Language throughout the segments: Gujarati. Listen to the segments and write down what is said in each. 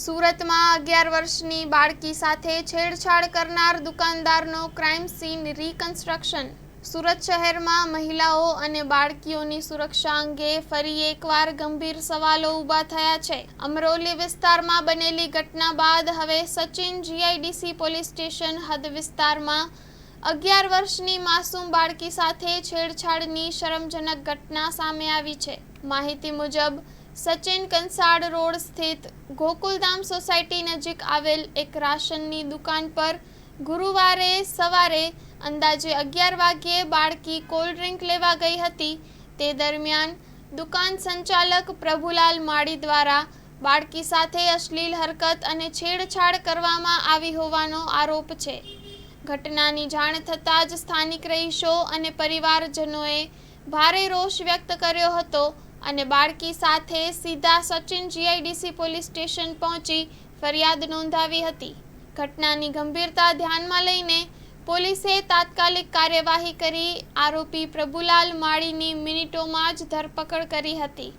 સુરતમાં 11 વર્ષની બાળકી સાથે છેડછાડ કરનાર દુકાનદારનો ક્રાઇમ સીન રિકન્સ્ટ્રક્શન. સુરત શહેરમાં મહિલાઓ અને બાળકીઓની સુરક્ષા અંગે ફરી એકવાર ગંભીર સવાલો ઊભા થયા છે. અમરોલી વિસ્તારમાં બનેલી ઘટના બાદ હવે સચિન જીઆઈડીસી પોલીસ સ્ટેશન હદ વિસ્તારમાં 11 વર્ષની માસૂમ બાળકી સાથે છેડછાડની શરમજનક ઘટના સામે આવી છે. માહિતી મુજબ સચિન કંસાડ રોડ સ્થિત ગોકુલધામ સોસાયટી નજીક આવેલ એક રાશનની દુકાન પર ગુરુવારે સવારે અંદાજે 11 વાગ્યે બાળકી કોલ્ડ ડ્રિંક લેવા ગઈ હતી. તે દરમિયાન દુકાન સંચાલક પ્રભુલાલ માળી દ્વારા બાળકી સાથે અશ્લીલ હરકત અને છેડછાડ કરવામાં આવી હોવાનો આરોપ છે. ઘટનાની જાણ થતાં જ સ્થાનિક રહીશો અને પરિવારજનોએ ભારે રોષ વ્યક્ત કર્યો હતો અને બાળકી સાથે સીધા સચિન જીઆઈડીસી પોલીસ સ્ટેશન પહોંચી ફરિયાદ નોંધાવી હતી. ઘટનાની ગંભીરતા ધ્યાનમાં લઈને પોલીસે તાત્કાલિક કાર્યવાહી કરી આરોપી પ્રભુલાલ માળીની મિનિટોમાં જ ધરપકડ કરી હતી.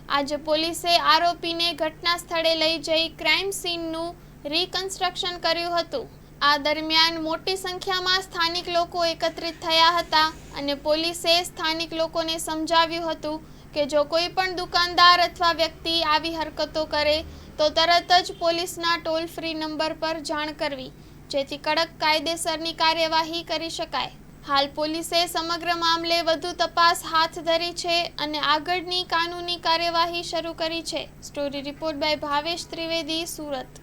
આજે પોલીસે આરોપીને ઘટના સ્થળે લઈ જઈ ક્રાઇમ સીનનું રિકન્સ્ટ્રક્શન કર્યું હતું. આ દરમિયાન મોટી સંખ્યામાં સ્થાનિક લોકો એકત્રિત થયા હતા અને પોલીસે સ્થાનિક લોકોને સમજાવ્યું હતું કે જો કોઈ પણ દુકાનદાર અથવા વ્યક્તિ આવી હરકતો કરે તો તરત જ પોલીસના ટોલ ફ્રી નંબર પર જાણ કરવી, જેથી કડક કાયદેસરની કાર્યવાહી કરી શકાય. હાલ પોલીસે સમગ્ર મામલે વધુ તપાસ હાથ ધરી છે અને આગળની કાનૂની કાર્યવાહી શરૂ કરી છે. Story report by Bhavesh Trivedi, Surat.